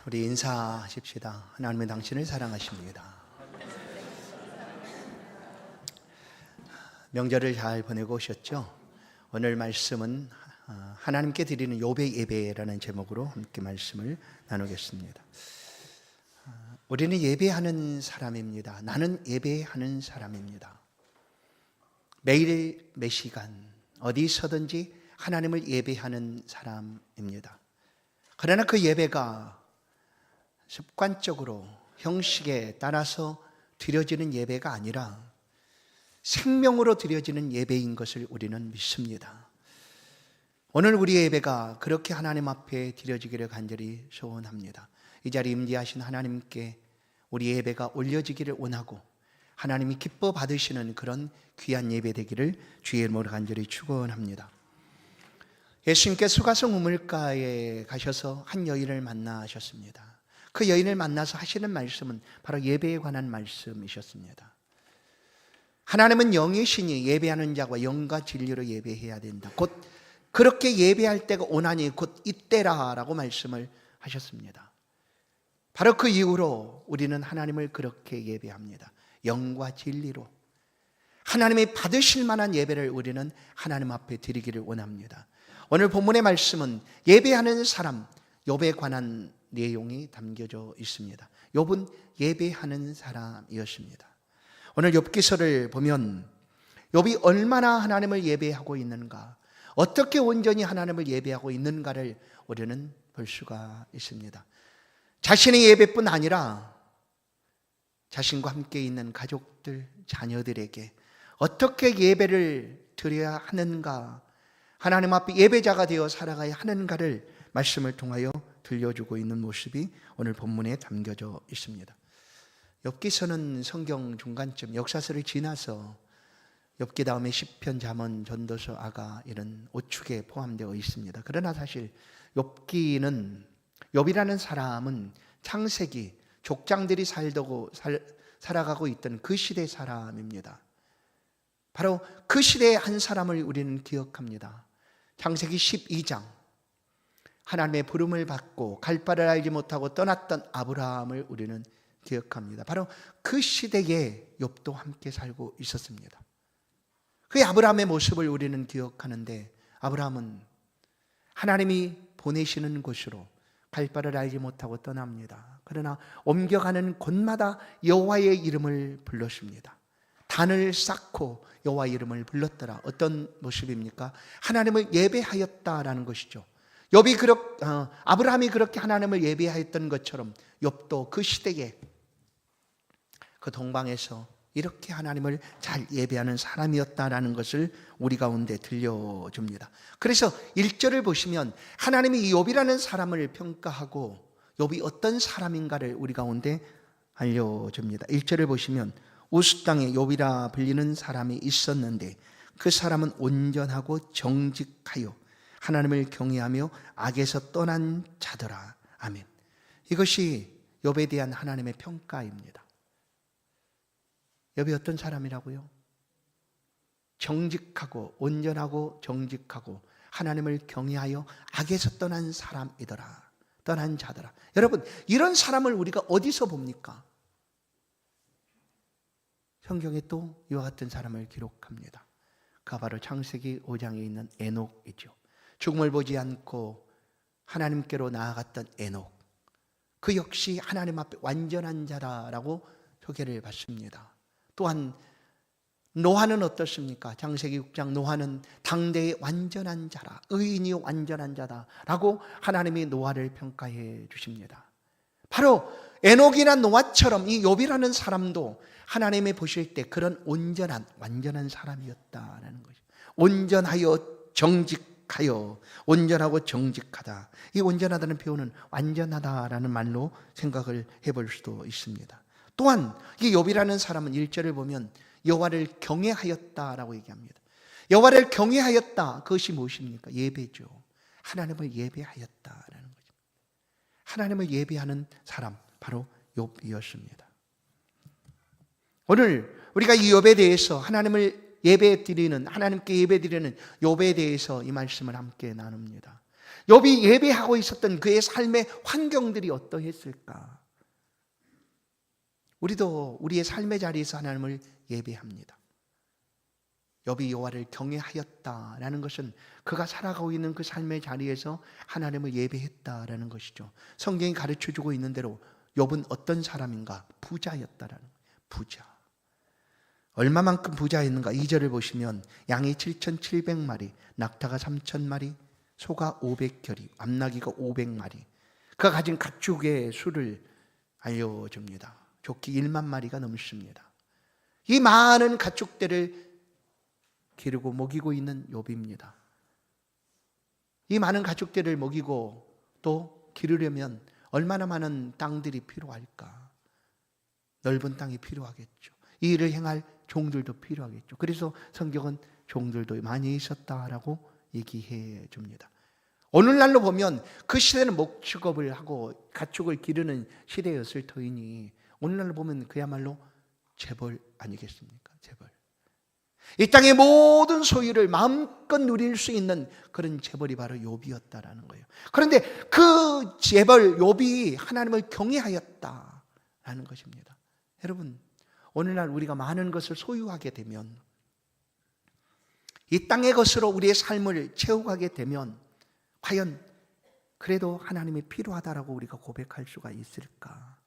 우리 인사하십시다. 하나님은 당신을 사랑하십니다. 명절을 잘 보내고 오셨죠? 오늘 말씀은 하나님께 드리는 욥의 예배라는 제목으로 함께 말씀을 나누겠습니다. 우리는 예배하는 사람입니다. 나는 예배하는 사람입니다. 매일 매 시간 어디서든지 하나님을 예배하는 사람입니다. 그러나 그 예배가 습관적으로 형식에 따라서 드려지는 예배가 아니라 생명으로 드려지는 예배인 것을 우리는 믿습니다. 오늘 우리의 예배가 그렇게 하나님 앞에 드려지기를 간절히 소원합니다. 이 자리에 임재하신 하나님께 우리 예배가 올려지기를 원하고 하나님이 기뻐 받으시는 그런 귀한 예배 되기를 주의 이름으로 간절히 축원합니다. 예수님께서 수가성 우물가에 가셔서 한 여인을 만나셨습니다. 그 여인을 만나서 하시는 말씀은 바로 예배에 관한 말씀이셨습니다. 하나님은 영이시니 예배하는 자가 영과 진리로 예배해야 된다. 곧 그렇게 예배할 때가 오나니 곧 이때라라고 말씀을 하셨습니다. 바로 그 이후로 우리는 하나님을 그렇게 예배합니다. 영과 진리로 하나님이 받으실 만한 예배를 우리는 하나님 앞에 드리기를 원합니다. 오늘 본문의 말씀은 예배하는 사람, 욥에 관한 내용이 담겨져 있습니다. 욥은 예배하는 사람이었습니다. 오늘 욥기서를 보면 욥이 얼마나 하나님을 예배하고 있는가, 어떻게 온전히 하나님을 예배하고 있는가를 우리는 볼 수가 있습니다. 자신의 예배뿐 아니라 자신과 함께 있는 가족들, 자녀들에게 어떻게 예배를 드려야 하는가, 하나님 앞에 예배자가 되어 살아가야 하는가를 말씀을 통하여 들려주고 있는 모습이 오늘 본문에 담겨져 있습니다. 욥기서는 성경 중간쯤 역사서를 지나서 욥기 다음에 시편, 잠언, 전도서, 아가 이런 5축에 포함되어 있습니다. 그러나 사실 욥이라는 사람은 창세기 족장들이 살아가고 있던 그 시대 사람입니다. 바로 그 시대의 한 사람을 우리는 기억합니다. 창세기 12장 하나님의 부름을 받고 갈 바를 알지 못하고 떠났던 아브라함을 우리는 기억합니다. 바로 그 시대에 욥도 함께 살고 있었습니다. 그 아브라함의 모습을 우리는 기억하는데, 아브라함은 하나님이 보내시는 곳으로 갈 바를 알지 못하고 떠납니다. 그러나 옮겨가는 곳마다 여호와의 이름을 불렀습니다. 단을 쌓고 여호와의 이름을 불렀더라. 어떤 모습입니까? 하나님을 예배하였다라는 것이죠. 아브라함이 그렇게 하나님을 예배하였던 것처럼 욥도 그 시대에 그 동방에서 이렇게 하나님을 잘 예배하는 사람이었다라는 것을 우리 가운데 들려줍니다. 그래서 1절을 보시면 하나님이 이 욥이라는 사람을 평가하고 욥이 어떤 사람인가를 우리 가운데 알려줍니다. 1절을 보시면 우스 땅에 욥이라 불리는 사람이 있었는데 그 사람은 온전하고 정직하여 하나님을 경외하며 악에서 떠난 자더라. 아멘. 이것이 욥에 대한 하나님의 평가입니다. 욥이 어떤 사람이라고요? 정직하고 온전하고 정직하고 하나님을 경외하여 악에서 떠난 사람이더라. 떠난 자더라. 여러분, 이런 사람을 우리가 어디서 봅니까? 성경에 또 이와 같은 사람을 기록합니다. 그가 바로 창세기 5장에 있는 에녹이죠. 죽음을 보지 않고 하나님께로 나아갔던 에녹, 그 역시 하나님 앞에 완전한 자라라고 소개를 받습니다. 또한 노아는 어떻습니까? 창세기 6장 노아는 당대의 완전한 자라, 의인이 완전한 자다라고 하나님이 노아를 평가해 주십니다. 바로 에녹이나 노아처럼 이 욥이라는 사람도 하나님이 보실 때 그런 온전한 완전한 사람이었다라는 거죠. 온전하여 정직하여, 온전하고 정직하다. 이 온전하다는 표현은 완전하다라는 말로 생각을 해볼 수도 있습니다. 또한 이 욥이라는 사람은 1절을 보면 여호와를 경외하였다라고 얘기합니다. 여호와를 경외하였다. 그것이 무엇입니까? 예배죠. 하나님을 예배하였다라는 거죠. 하나님을 예배하는 사람, 바로 욥이었습니다. 오늘 우리가 이 욥에 대해서 하나님을 예배드리는, 하나님께 예배드리는 욥에 대해서 이 말씀을 함께 나눕니다. 욥이 예배하고 있었던 그의 삶의 환경들이 어떠했을까? 우리도 우리의 삶의 자리에서 하나님을 예배합니다. 욥이 여호와를 경외하였다라는 것은 그가 살아가고 있는 그 삶의 자리에서 하나님을 예배했다라는 것이죠. 성경이 가르쳐주고 있는 대로 욥은 어떤 사람인가? 부자였다라는 거예요. 부자. 얼마만큼 부자였는가? 2절을 보시면 양이 7,700마리, 낙타가 3,000마리, 소가 500겨리, 암나귀가 500마리. 그가 가진 가축의 수를 알려줍니다. 좋기 1만 마리가 넘습니다. 이 많은 가축들을 기르고 먹이고 있는 욥입니다. 이 많은 가축들을 먹이고 또 기르려면 얼마나 많은 땅들이 필요할까? 넓은 땅이 필요하겠죠. 이 일을 행할 종들도 필요하겠죠. 그래서 성경은 종들도 많이 있었다라고 얘기해 줍니다. 오늘날로 보면 그 시대는 목축업을 하고 가축을 기르는 시대였을 터이니 오늘날로 보면 그야말로 재벌 아니겠습니까? 재벌. 이 땅의 모든 소유를 마음껏 누릴 수 있는 그런 재벌이 바로 욥이었다라는 거예요. 그런데 그 재벌 욥이 하나님을 경외하였다라는 것입니다. 여러분, 오늘날 우리가 많은 것을 소유하게 되면, 이 땅의 것으로 우리의 삶을 채워가게 되면 과연 그래도 하나님이 필요하다라고 우리가 고백할 수가 있을까?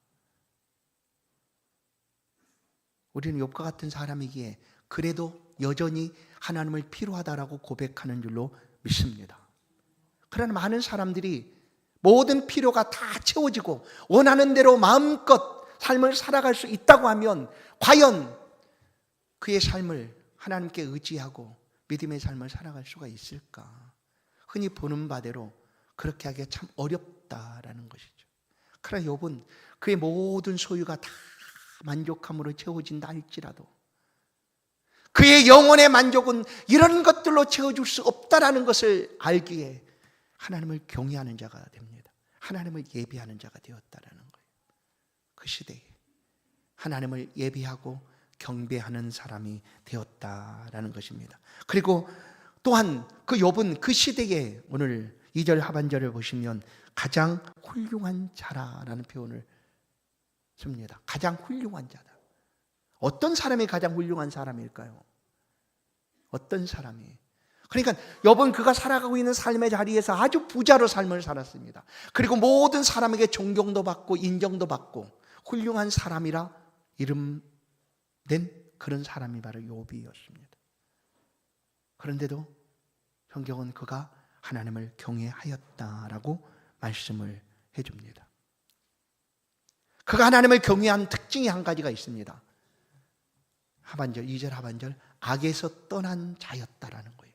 우리는 욥과 같은 사람이기에 그래도 여전히 하나님을 필요하다라고 고백하는 줄로 믿습니다. 그러나 많은 사람들이 모든 필요가 다 채워지고 원하는 대로 마음껏 삶을 살아갈 수 있다고 하면 과연 그의 삶을 하나님께 의지하고 믿음의 삶을 살아갈 수가 있을까? 흔히 보는 바대로 그렇게 하기가 참 어렵다라는 것이죠. 그러나 욥은 그의 모든 소유가 다 만족함으로 채워진다 할지라도 그의 영혼의 만족은 이런 것들로 채워줄 수 없다라는 것을 알기에 하나님을 경외하는 자가 됩니다. 하나님을 예배하는 자가 되었다라는 거예요. 그 시대에 하나님을 예배하고 경배하는 사람이 되었다라는 것입니다. 그리고 또한 그 욥은 그 시대에 오늘 2절 하반절을 보시면 가장 훌륭한 자라라는 표현을 씁니다. 가장 훌륭한 자다. 어떤 사람이 가장 훌륭한 사람일까요? 어떤 사람이? 그러니까 욥은 그가 살아가고 있는 삶의 자리에서 아주 부자로 삶을 살았습니다. 그리고 모든 사람에게 존경도 받고 인정도 받고 훌륭한 사람이라 이름된 그런 사람이 바로 욥이었습니다. 그런데도 성경은 그가 하나님을 경외하였다라고 말씀을 해줍니다. 그가 하나님을 경외한 특징이 한 가지가 있습니다. 하반절, 2절 하반절, 악에서 떠난 자였다라는 거예요.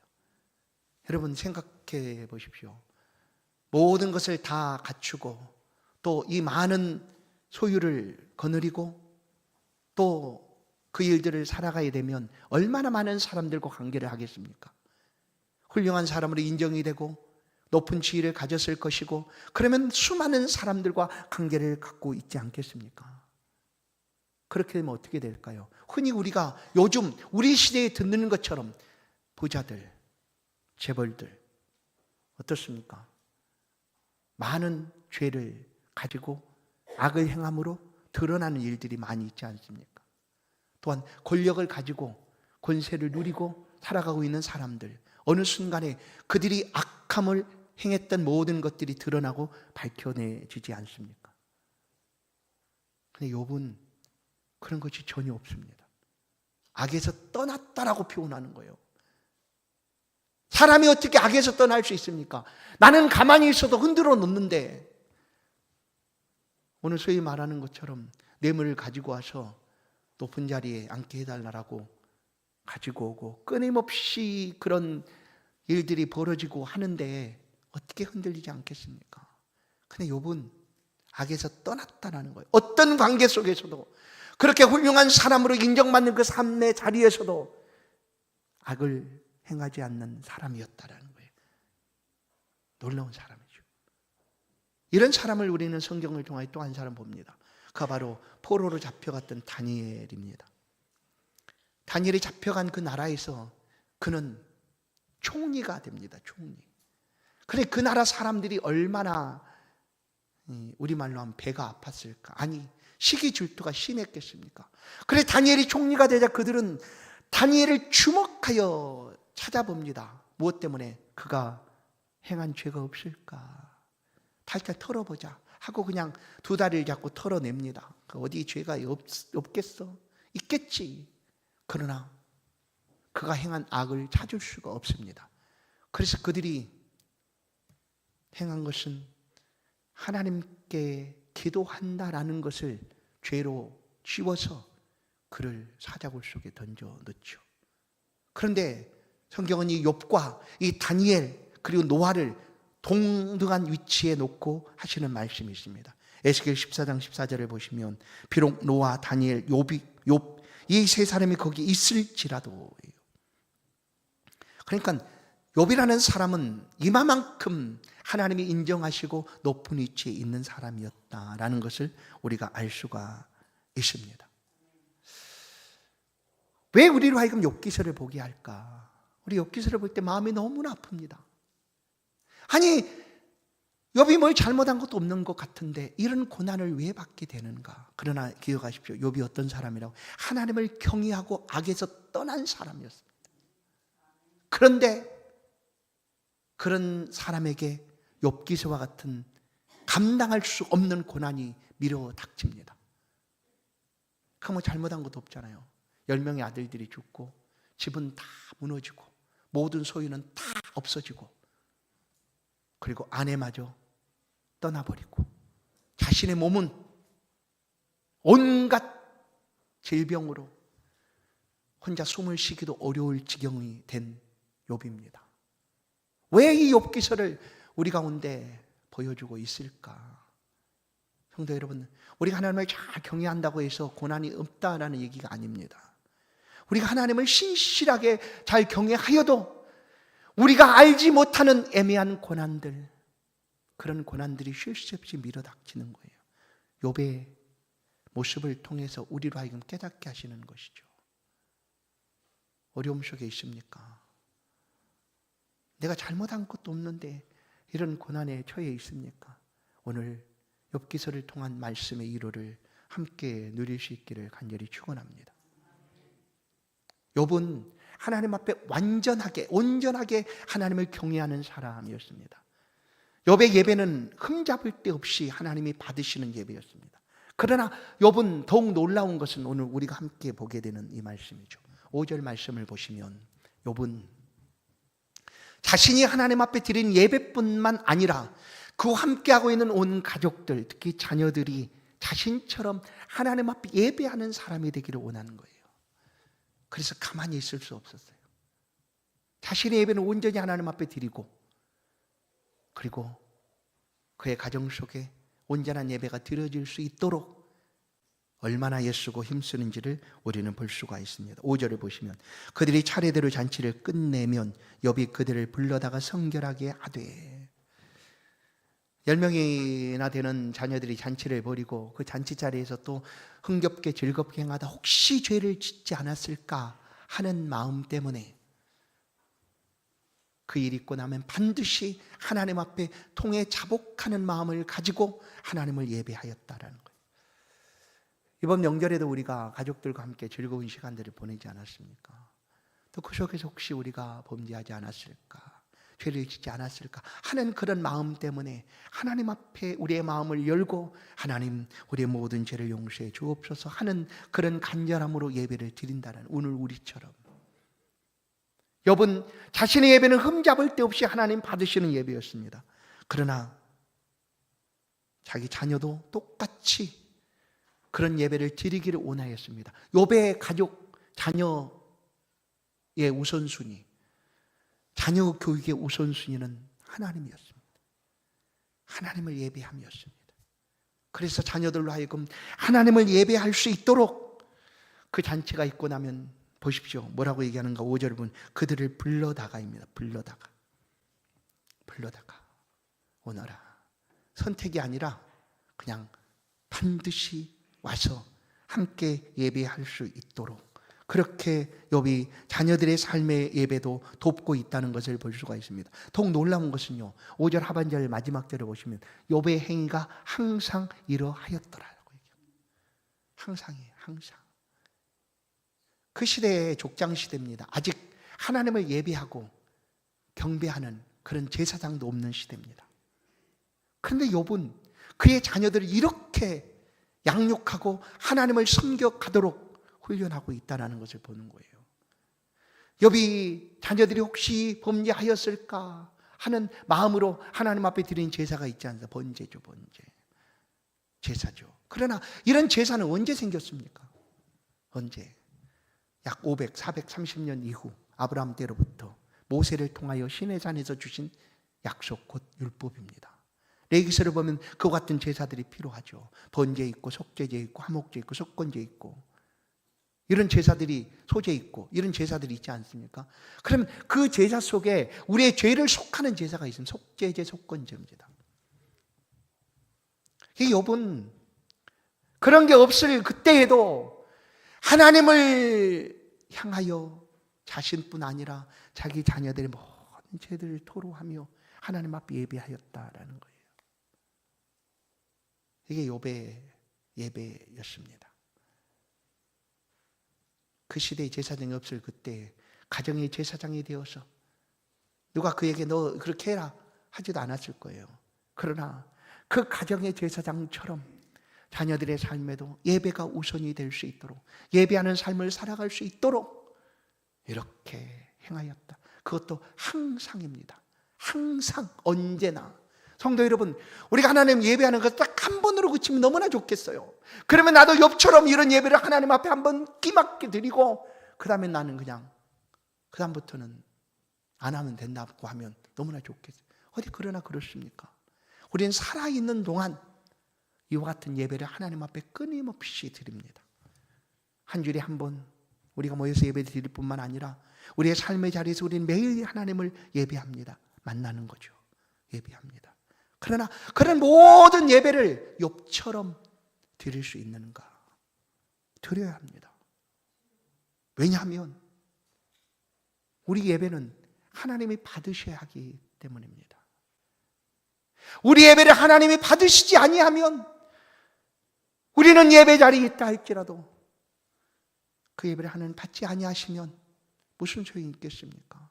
여러분 생각해 보십시오. 모든 것을 다 갖추고 또 이 많은 소유를 거느리고 또 그 일들을 살아가야 되면 얼마나 많은 사람들과 관계를 하겠습니까? 훌륭한 사람으로 인정이 되고 높은 지위를 가졌을 것이고 그러면 수많은 사람들과 관계를 갖고 있지 않겠습니까? 그렇게 되면 어떻게 될까요? 흔히 우리가 요즘 우리 시대에 듣는 것처럼 부자들, 재벌들 어떻습니까? 많은 죄를 가지고 악을 행함으로 드러나는 일들이 많이 있지 않습니까? 또한 권력을 가지고 권세를 누리고 살아가고 있는 사람들, 어느 순간에 그들이 악함을 행했던 모든 것들이 드러나고 밝혀내지지 않습니까? 그런데 욥은 그런 것이 전혀 없습니다. 악에서 떠났다라고 표현하는 거예요. 사람이 어떻게 악에서 떠날 수 있습니까? 나는 가만히 있어도 흔들어 놓는데 오늘 소위 말하는 것처럼 뇌물을 가지고 와서 높은 자리에 앉게 해달라고 가지고 오고 끊임없이 그런 일들이 벌어지고 하는데 어떻게 흔들리지 않겠습니까? 근데 욥은 악에서 떠났다라는 거예요. 어떤 관계 속에서도 그렇게 훌륭한 사람으로 인정받는 그 삶의 자리에서도 악을 행하지 않는 사람이었다라는 거예요. 놀라운 사람이죠. 이런 사람을 우리는 성경을 통하여 또 한 사람 봅니다. 그가 바로 포로로 잡혀갔던 다니엘입니다. 다니엘이 잡혀간 그 나라에서 그는 총리가 됩니다. 총리. 그래, 그 나라 사람들이 얼마나 우리말로 하면 배가 아팠을까? 아니, 시기 질투가 심했겠습니까? 그래, 다니엘이 총리가 되자 그들은 다니엘을 주목하여 찾아봅니다. 무엇 때문에? 그가 행한 죄가 없을까? 탈탈 털어보자 하고 그냥 두 다리를 잡고 털어냅니다. 어디 죄가 없겠어? 있겠지. 그러나 그가 행한 악을 찾을 수가 없습니다. 그래서 그들이 행한 것은 하나님께 기도한다라는 것을 죄로 지워서 그를 사자굴 속에 던져 넣죠. 그런데 성경은 이 욥과 이 다니엘 그리고 노아를 동등한 위치에 놓고 하시는 말씀이 있습니다. 에스겔 14장 14절을 보시면 비록 노아, 다니엘, 욥 이 세 사람이 거기 있을지라도, 그러니까 욥이라는 사람은 이만큼 하나님이 인정하시고 높은 위치에 있는 사람이었다라는 것을 우리가 알 수가 있습니다. 왜 우리로 하여금 욥기서를 보게 할까? 우리 욥기서를 볼 때 마음이 너무나 아픕니다. 아니, 욥이 뭘 잘못한 것도 없는 것 같은데 이런 고난을 왜 받게 되는가? 그러나 기억하십시오. 욥이 어떤 사람이라고? 하나님을 경외하고 악에서 떠난 사람이었습니다. 그런데 그런 사람에게 욥기서와 같은 감당할 수 없는 고난이 밀어 닥칩니다. 그 뭐 잘못한 것도 없잖아요. 10명의 아들들이 죽고 집은 다 무너지고 모든 소유는 다 없어지고 그리고 아내마저 떠나버리고 자신의 몸은 온갖 질병으로 혼자 숨을 쉬기도 어려울 지경이 된 욥입니다. 왜 이 욥기서를 우리 가운데 보여주고 있을까? 성도 여러분, 우리가 하나님을 잘 경외한다고 해서 고난이 없다라는 얘기가 아닙니다. 우리가 하나님을 신실하게 잘 경외하여도 우리가 알지 못하는 애매한 고난들, 그런 고난들이 쉴 새 없이 밀어닥치는 거예요. 욥의 모습을 통해서 우리로 하여금 깨닫게 하시는 것이죠. 어려움 속에 있습니까? 내가 잘못한 것도 없는데 이런 고난에 처해 있습니까? 오늘 욥기서를 통한 말씀의 위로를 함께 누릴 수 있기를 간절히 축원합니다. 욥은 하나님 앞에 온전하게 하나님을 경외하는 사람이었습니다. 욥의 예배는 흠잡을 데 없이 하나님이 받으시는 예배였습니다. 그러나 욥은 더욱 놀라운 것은 오늘 우리가 함께 보게 되는 이 말씀이죠. 5절 말씀을 보시면 욥은 자신이 하나님 앞에 드린 예배뿐만 아니라 그와 함께하고 있는 온 가족들, 특히 자녀들이 자신처럼 하나님 앞에 예배하는 사람이 되기를 원하는 거예요. 그래서 가만히 있을 수 없었어요. 자신의 예배는 온전히 하나님 앞에 드리고 그리고 그의 가정 속에 온전한 예배가 드려질 수 있도록 얼마나 애쓰고 힘쓰는지를 우리는 볼 수가 있습니다. 5절을 보시면 그들이 차례대로 잔치를 끝내면 욥이 그들을 불러다가 성결하게 하되 10명이나 되는 자녀들이 잔치를 벌이고 그 잔치 자리에서 또 흥겹게 즐겁게 행하다 혹시 죄를 짓지 않았을까 하는 마음 때문에 그 일 있고 나면 반드시 하나님 앞에 통해 자복하는 마음을 가지고 하나님을 예배하였다라는 거예요. 이번 명절에도 우리가 가족들과 함께 즐거운 시간들을 보내지 않았습니까? 또 그 속에서 혹시 우리가 범죄하지 않았을까? 죄를 짓지 않았을까 하는 그런 마음 때문에 하나님 앞에 우리의 마음을 열고 하나님 우리의 모든 죄를 용서해 주옵소서 하는 그런 간절함으로 예배를 드린다는 오늘 우리처럼 욥은 자신의 예배는 흠잡을 데 없이 하나님 받으시는 예배였습니다. 그러나 자기 자녀도 똑같이 그런 예배를 드리기를 원하였습니다. 욥의 가족, 자녀의 우선순위, 자녀 교육의 우선순위는 하나님이었습니다. 하나님을 예배함이었습니다. 그래서 자녀들로 하여금 하나님을 예배할 수 있도록 그 잔치가 있고 나면 보십시오. 뭐라고 얘기하는가? 5절을 보면 그들을 불러다가입니다. 불러다가 오너라. 선택이 아니라 그냥 반드시 와서 함께 예배할 수 있도록 그렇게 욥이 자녀들의 삶의 예배도 돕고 있다는 것을 볼 수가 있습니다. 더욱 놀라운 것은요, 5절 하반절 마지막 절을 보시면 욥의 행위가 항상 이러하였더라고. 항상이에요. 항상. 그 시대의 족장 시대입니다. 아직 하나님을 예배하고 경배하는 그런 제사장도 없는 시대입니다. 그런데 욥은 그의 자녀들을 이렇게 양육하고 하나님을 섬겨가도록 훈련하고 있다는 것을 보는 거예요. 욥이 자녀들이 혹시 범죄하였을까 하는 마음으로 하나님 앞에 드린 제사가 있지 않습니까? 번제죠, 번제. 제사죠. 그러나 이런 제사는 언제 생겼습니까? 언제? 약 500, 430년 이후 아브라함 때로부터 모세를 통하여 시내산에서 주신 약속 곧 율법입니다. 레위기서를 보면 그와 같은 제사들이 필요하죠. 번제 있고 속죄제 있고 화목제 있고 속건제 있고 이런 제사들이 소제 있고 이런 제사들이 있지 않습니까? 그럼 그 제사 속에 우리의 죄를 속하는 제사가 있으면 속죄제, 속건제입니다. 이 욥은 그런 게 없을 그때에도 하나님을 향하여 자신뿐 아니라 자기 자녀들의 모든 죄들을 토로하며 하나님 앞에 예배하였다라는 거예요. 이게 욥의 예배였습니다. 그 시대에 제사장이 없을 그때 가정의 제사장이 되어서 누가 그에게 너 그렇게 해라 하지도 않았을 거예요. 그러나 그 가정의 제사장처럼 자녀들의 삶에도 예배가 우선이 될 수 있도록 예배하는 삶을 살아갈 수 있도록 이렇게 행하였다. 그것도 항상입니다. 항상 언제나. 성도 여러분, 우리가 하나님 예배하는 것 딱 한 번으로 그치면 너무나 좋겠어요. 그러면 나도 욥처럼 이런 예배를 하나님 앞에 한번 끼맞게 드리고 그 다음에 나는 그냥 그 다음부터는 안 하면 된다고 하면 너무나 좋겠어요. 어디 그러나 그렇습니까? 우리는 살아있는 동안 이와 같은 예배를 하나님 앞에 끊임없이 드립니다. 한 주일에 한 번 우리가 모여서 예배 드릴 뿐만 아니라 우리의 삶의 자리에서 우리는 매일 하나님을 예배합니다. 만나는 거죠. 예배합니다. 그러나 그런 모든 예배를 욥처럼 드릴 수 있는가? 드려야 합니다. 왜냐하면 우리 예배는 하나님이 받으셔야 하기 때문입니다. 우리 예배를 하나님이 받으시지 아니하면 우리는 예배 자리에 있다 할지라도 그 예배를 하나님 받지 아니하시면 무슨 소용이 있겠습니까?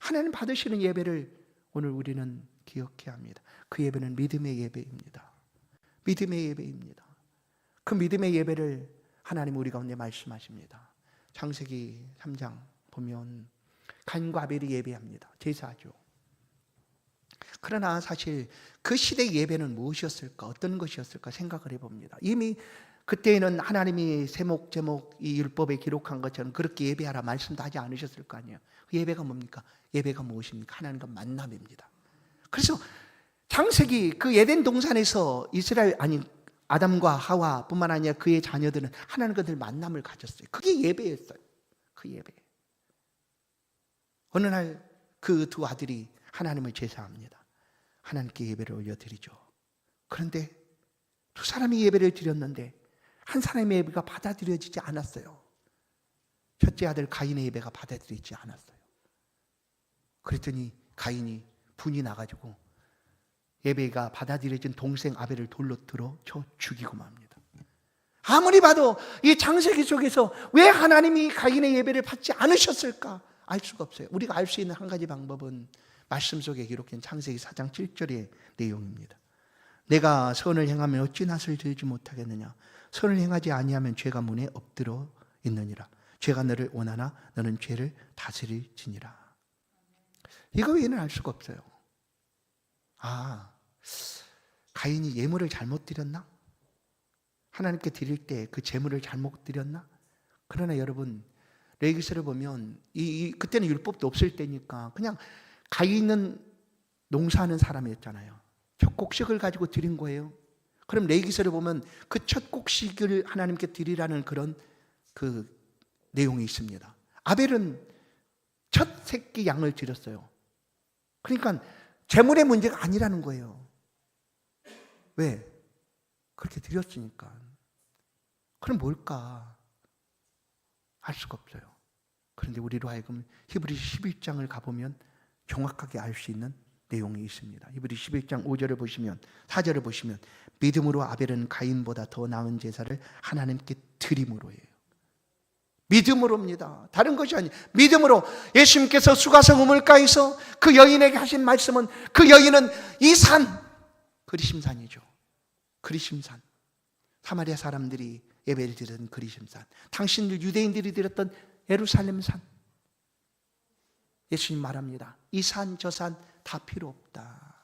하나님 받으시는 예배를 오늘 우리는 기억해야 합니다. 그 예배는 믿음의 예배입니다. 믿음의 예배입니다. 그 믿음의 예배를 하나님 우리 가운데 말씀하십니다. 창세기 3장 보면 가인과 아벨이 예배합니다. 제사하죠. 그러나 사실 그 시대의 예배는 무엇이었을까? 어떤 것이었을까? 생각을 해봅니다. 이미 그때에는 하나님이 세목제목 이 율법에 기록한 것처럼 그렇게 예배하라 말씀도 하지 않으셨을 거 아니에요. 그 예배가 뭡니까? 예배가 무엇입니까? 하나님과 만남입니다. 그래서 창세기 그 에덴 동산에서 아담과 하와뿐만 아니라 그의 자녀들은 하나님과 늘 만남을 가졌어요. 그게 예배였어요. 그 예배. 어느 날 그 두 아들이 하나님을 제사합니다. 하나님께 예배를 올려드리죠. 그런데 두 사람이 예배를 드렸는데 한 사람의 예배가 받아들여지지 않았어요. 첫째 아들 가인의 예배가 받아들이지 않았어요. 그랬더니 가인이 분이 나가지고 예배가 받아들여진 동생 아벨을 돌로 들어 죽이고 맙니다. 아무리 봐도 이 창세기 속에서 왜 하나님이 가인의 예배를 받지 않으셨을까? 알 수가 없어요. 우리가 알 수 있는 한 가지 방법은 말씀 속에 기록된 창세기 4장 7절의 내용입니다. 내가 선을 행하면 어찌 낯을 들지 못하겠느냐? 선을 행하지 아니하면 죄가 문에 엎드러 있느니라. 죄가 너를 원하나 너는 죄를 다스릴지니라. 이거 외에는 알 수가 없어요. 가인이 예물을 잘못 드렸나? 하나님께 드릴 때 그 제물을 잘못 드렸나? 그러나 여러분 레위기서를 보면 그때는 율법도 없을 때니까 그냥 가인은 농사하는 사람이었잖아요. 첫 곡식을 가지고 드린 거예요. 그럼 레위기서를 보면 그 첫 곡식을 하나님께 드리라는 그런 그 내용이 있습니다. 아벨은 첫 새끼 양을 드렸어요. 그러니까 재물의 문제가 아니라는 거예요. 왜? 그렇게 드렸으니까. 그럼 뭘까? 알 수가 없어요. 그런데 우리로 하여금 히브리서 11장을 가보면 정확하게 알 수 있는 내용이 있습니다. 히브리서 11장 5절을 보시면, 4절을 보시면 믿음으로 아벨은 가인보다 더 나은 제사를 하나님께 드림으로예요. 믿음으로입니다. 다른 것이 아니에요. 믿음으로. 예수님께서 수가성 우물가에서 그 여인에게 하신 말씀은, 그 여인은 이 산, 그리심산이죠. 그리심산. 사마리아 사람들이 예배를 드렸던 그리심산, 당신들 유대인들이 드렸던 예루살렘산. 예수님 말합니다. 이 산 저 산 다 필요 없다.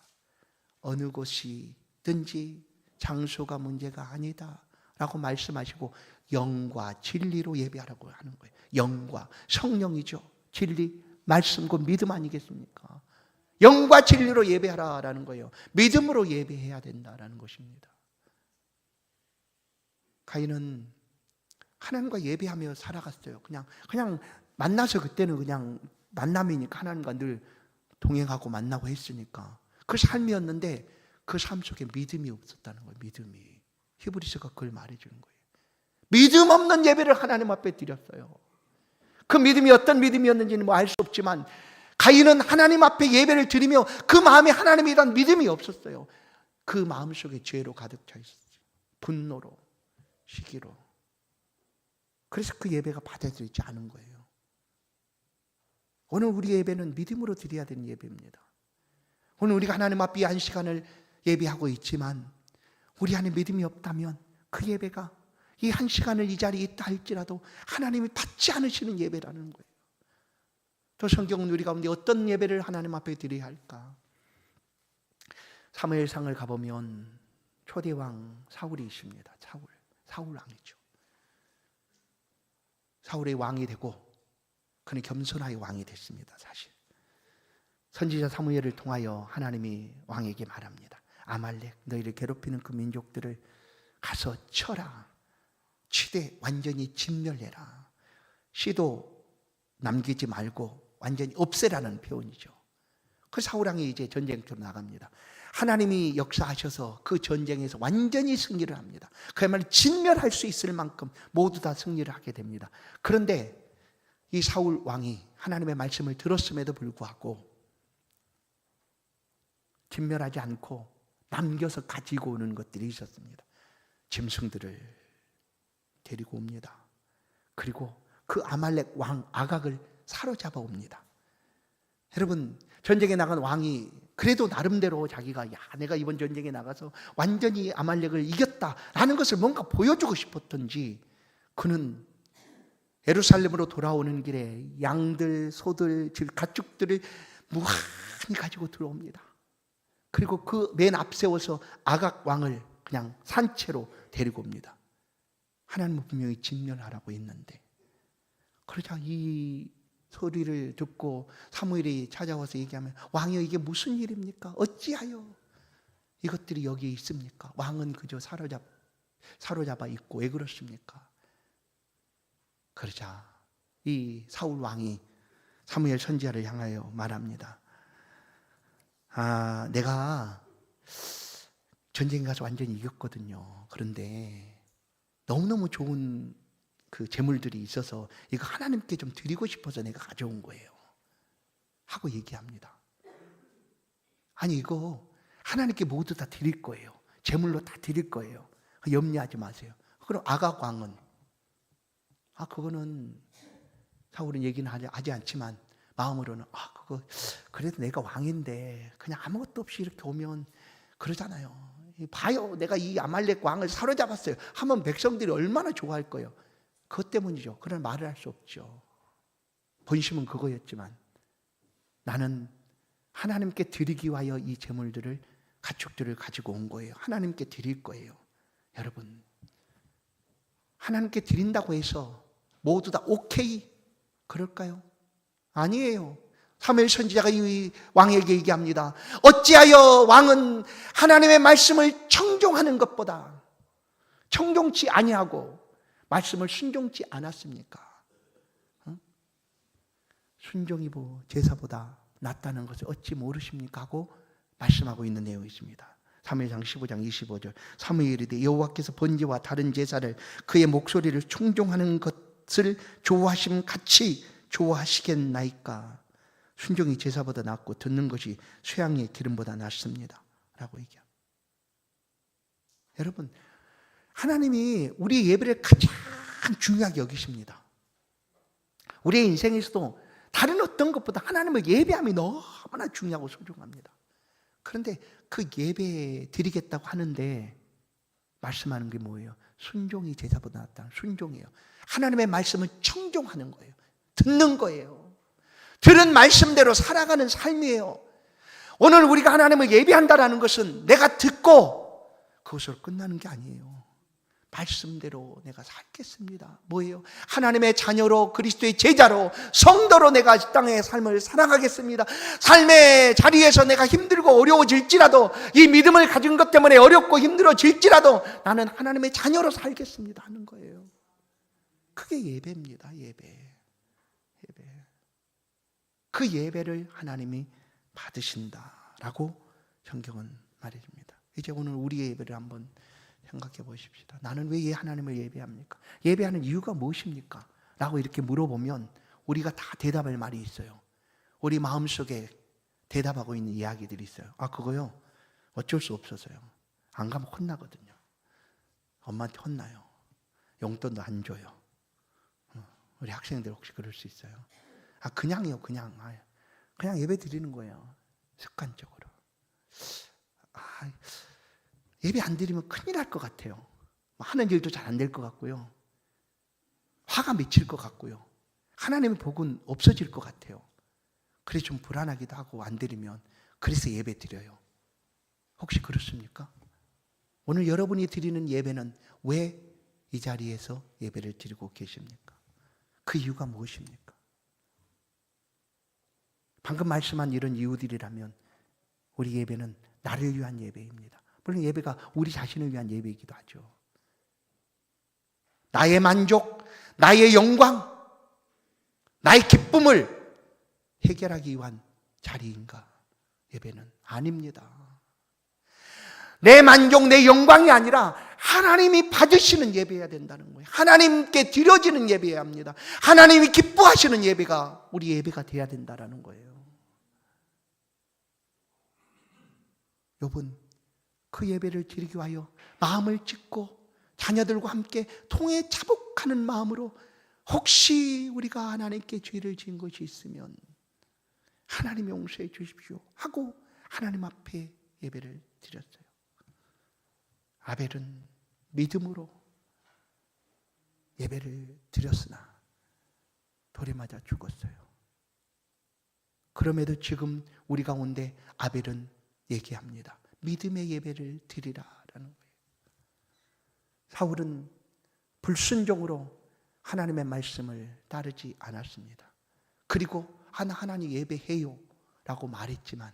어느 곳이든지 장소가 문제가 아니다 라고 말씀하시고 영과 진리로 예배하라고 하는 거예요. 영과, 성령이죠. 진리, 말씀과 믿음 아니겠습니까? 영과 진리로 예배하라라는 거예요. 믿음으로 예배해야 된다라는 것입니다. 가인은 하나님과 예배하며 살아갔어요. 그냥 만나서, 그때는 그냥 만남이니까 하나님과 늘 동행하고 만나고 했으니까 그 삶이었는데, 그 삶 속에 믿음이 없었다는 거예요. 믿음이. 히브리서가 그걸 말해주는 거예요. 믿음 없는 예배를 하나님 앞에 드렸어요. 그 믿음이 어떤 믿음이었는지는 뭐 알 수 없지만, 가인은 하나님 앞에 예배를 드리며 그 마음에 하나님에 대한 믿음이 없었어요. 그 마음 속에 죄로 가득 차 있었어요. 분노로, 시기로. 그래서 그 예배가 받아들이지 않은 거예요. 오늘 우리 예배는 믿음으로 드려야 되는 예배입니다. 오늘 우리가 하나님 앞에 한 시간을 예배하고 있지만 우리 안에 믿음이 없다면 그 예배가, 이 한 시간을 이 자리에 있다 할지라도 하나님이 받지 않으시는 예배라는 거예요. 또 성경은 우리 가운데 어떤 예배를 하나님 앞에 드려야 할까? 사무엘상을 가보면 초대왕 사울이 있습니다. 사울 왕이죠. 사울의 왕이 되고 그는 겸손하여 왕이 됐습니다. 사실 선지자 사무엘을 통하여 하나님이 왕에게 말합니다. 아말렉, 너희를 괴롭히는 그 민족들을 가서 쳐라. 치되 완전히 진멸해라. 씨도 남기지 말고 완전히 없애라는 표현이죠. 그 사울왕이 이제 전쟁터로 나갑니다. 하나님이 역사하셔서 그 전쟁에서 완전히 승리를 합니다. 그야말로 진멸할 수 있을 만큼 모두 다 승리를 하게 됩니다. 그런데 이 사울 왕이 하나님의 말씀을 들었음에도 불구하고 진멸하지 않고 남겨서 가지고 오는 것들이 있었습니다. 짐승들을 데리고 옵니다. 그리고 그 아말렉 왕 아각을 사로잡아 옵니다. 여러분, 전쟁에 나간 왕이 그래도 나름대로 자기가 내가 이번 전쟁에 나가서 완전히 아말렉을 이겼다라는 것을 뭔가 보여주고 싶었던지, 그는 예루살렘으로 돌아오는 길에 양들, 소들, 즉 가축들을 무한히 가지고 들어옵니다. 그리고 그 맨 앞세워서 아각 왕을 그냥 산채로 데리고 옵니다. 하나님은 분명히 진멸하라고 했는데, 그러자 이 소리를 듣고 사무엘이 찾아와서 얘기하면, 왕이여 이게 무슨 일입니까? 어찌하여 이것들이 여기에 있습니까? 왕은 그저 사로잡아 있고 왜 그렇습니까? 그러자 이 사울 왕이 사무엘 선지자를 향하여 말합니다. 내가 전쟁에 가서 완전히 이겼거든요. 그런데 너무너무 좋은 그 재물들이 있어서 이거 하나님께 좀 드리고 싶어서 내가 가져온 거예요 하고 얘기합니다. 아니, 이거 하나님께 모두 다 드릴 거예요. 재물로 다 드릴 거예요. 염려하지 마세요. 그럼 아각 왕은, 그거는 사울은 얘기는 하지 않지만 마음으로는 그거 그래도 내가 왕인데 그냥 아무것도 없이 이렇게 오면 그러잖아요. 봐요, 내가 이 아말렉 왕을 사로잡았어요 하면 백성들이 얼마나 좋아할 거예요. 그것 때문이죠. 그런 말을 할 수 없죠. 본심은 그거였지만 나는 하나님께 드리기 위하여 이 재물들을, 가축들을 가지고 온 거예요. 하나님께 드릴 거예요. 여러분, 하나님께 드린다고 해서 모두 다 오케이 그럴까요? 아니에요. 사무엘 선지자가 이 왕에게 얘기합니다. 어찌하여 왕은 하나님의 말씀을 청종하는 것보다 청종치 아니하고 말씀을 순종치 않았습니까? 순종이 제사보다 낫다는 것을 어찌 모르십니까? 하고 말씀하고 있는 내용이 있습니다. 사무엘상 15장 25절. 사무엘이 이르되 여호와께서 번제와 다른 제사를 그의 목소리를 충종하는 것 것을 좋아하심 같이 좋아하시겠나이까. 순종이 제사보다 낫고 듣는 것이 쇠향의 기름보다 낫습니다 라고 얘기합니다. 여러분, 하나님이 우리 예배를 가장 중요하게 여기십니다. 우리의 인생에서도 다른 어떤 것보다 하나님을 예배함이 너무나 중요하고 소중합니다. 그런데 그 예배 드리겠다고 하는데 말씀하는 게 뭐예요? 순종이 제사보다 낫다. 순종이에요. 하나님의 말씀을 청종하는 거예요. 듣는 거예요. 들은 말씀대로 살아가는 삶이에요. 오늘 우리가 하나님을 예배한다는 것은 내가 듣고 그것으로 끝나는 게 아니에요. 말씀대로 내가 살겠습니다. 뭐예요? 하나님의 자녀로, 그리스도의 제자로, 성도로 내가 이 땅의 삶을 살아가겠습니다. 삶의 자리에서 내가 힘들고 어려워질지라도, 이 믿음을 가진 것 때문에 어렵고 힘들어질지라도 나는 하나님의 자녀로 살겠습니다 하는 거예요. 그게 예배입니다. 예배. 그 예배를 하나님이 받으신다라고 성경은 말해줍니다. 이제 오늘 우리의 예배를 한번 생각해 보십시다. 나는 왜 하나님을 예배합니까? 예배하는 이유가 무엇입니까? 라고 이렇게 물어보면 우리가 다 대답할 말이 있어요. 우리 마음속에 대답하고 있는 이야기들이 있어요. 그거요? 어쩔 수 없어서요. 안 가면 혼나거든요. 엄마한테 혼나요. 용돈도 안 줘요. 우리 학생들 혹시 그럴 수 있어요? 그냥이요, 그냥. 그냥 예배 드리는 거예요. 습관적으로. 예배 안 드리면 큰일 날 것 같아요. 하는 일도 잘 안 될 것 같고요. 화가 맺힐 것 같고요. 하나님의 복은 없어질 것 같아요. 그래서 좀 불안하기도 하고 안 드리면. 그래서 예배 드려요. 혹시 그렇습니까? 오늘 여러분이 드리는 예배는 왜 이 자리에서 예배를 드리고 계십니까? 그 이유가 무엇입니까? 방금 말씀한 이런 이유들이라면 우리 예배는 나를 위한 예배입니다. 물론 예배가 우리 자신을 위한 예배이기도 하죠. 나의 만족, 나의 영광, 나의 기쁨을 해결하기 위한 자리인가? 예배는 아닙니다. 내 만족, 내 영광이 아니라 하나님이 받으시는 예배여야 된다는 거예요. 하나님께 드려지는 예배여야 합니다. 하나님이 기뻐하시는 예배가 우리 예배가 돼야 된다는 거예요. 여러분, 그 예배를 드리기 위하여 마음을 찢고 자녀들과 함께 통해 차복하는 마음으로 혹시 우리가 하나님께 죄를 지은 것이 있으면 하나님 용서해 주십시오 하고 하나님 앞에 예배를 드렸어요. 아벨은 믿음으로 예배를 드렸으나 돌에 맞아 죽었어요. 그럼에도 지금 우리 가운데 아벨은 얘기합니다. 믿음의 예배를 드리라라는 거예요. 사울은 불순종으로 하나님의 말씀을 따르지 않았습니다. 그리고 하나님 예배해요 라고 말했지만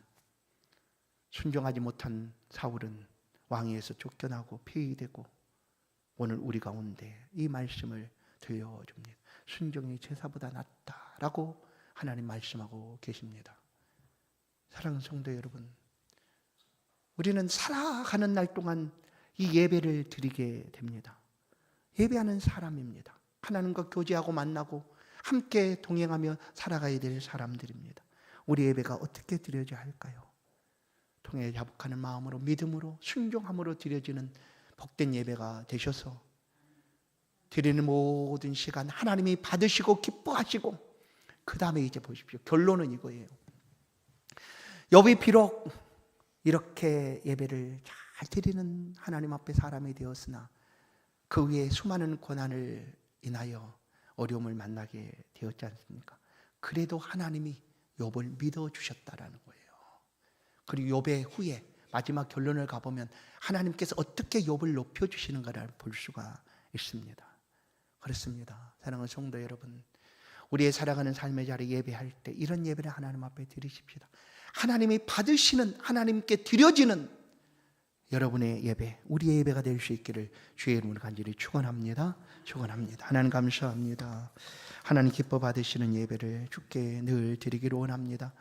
순종하지 못한 사울은 왕위에서 쫓겨나고 폐위되고 오늘 우리 가운데 이 말씀을 들려줍니다. 순종이 제사보다 낫다라고 하나님 말씀하고 계십니다. 사랑하는 성도 여러분, 우리는 살아가는 날 동안 이 예배를 드리게 됩니다. 예배하는 사람입니다. 하나님과 교제하고 만나고 함께 동행하며 살아가야 될 사람들입니다. 우리 예배가 어떻게 드려져야 할까요? 통해 자복하는 마음으로 믿음으로 순종함으로 드려지는 복된 예배가 되셔서 드리는 모든 시간 하나님이 받으시고 기뻐하시고 그 다음에 이제 보십시오. 결론은 이거예요. 욥이 비록 이렇게 예배를 잘 드리는 하나님 앞에 사람이 되었으나 그 위에 수많은 고난을 인하여 어려움을 만나게 되었지 않습니까? 그래도 하나님이 욥을 믿어주셨다라는 거예요. 그리고 욥의 후에 마지막 결론을 가보면 하나님께서 어떻게 욥을 높여주시는가를 볼 수가 있습니다. 그렇습니다. 사랑하는 성도 여러분, 우리의 살아가는 삶의 자리 예배할 때 이런 예배를 하나님 앞에 드리십시다. 하나님이 받으시는, 하나님께 드려지는 여러분의 예배, 우리의 예배가 될 수 있기를 주의 이름으로 간절히 축원합니다. 축원합니다. 하나님 감사합니다. 하나님 기뻐 받으시는 예배를 주께 늘 드리기를 원합니다.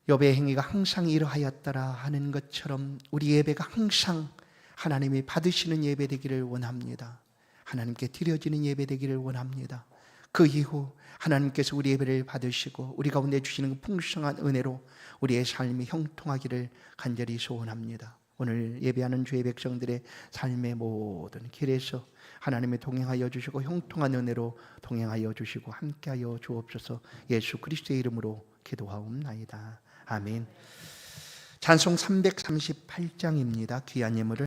욥의 행위가 항상 이러하였더라 하는 것처럼 우리 예배가 항상 하나님이 받으시는 예배 되기를 원합니다. 하나님께 드려지는 예배 되기를 원합니다. 그 이후 하나님께서 우리 예배를 받으시고 우리 가운데 주시는 그 풍성한 은혜로 우리의 삶이 형통하기를 간절히 소원합니다. 오늘 예배하는 주의 백성들의 삶의 모든 길에서 하나님의 동행하여 주시고 형통한 은혜로 동행하여 주시고 함께하여 주옵소서. 예수 그리스도의 이름으로 기도하옵나이다. 아멘. 찬송 338장입니다. 귀한 예물을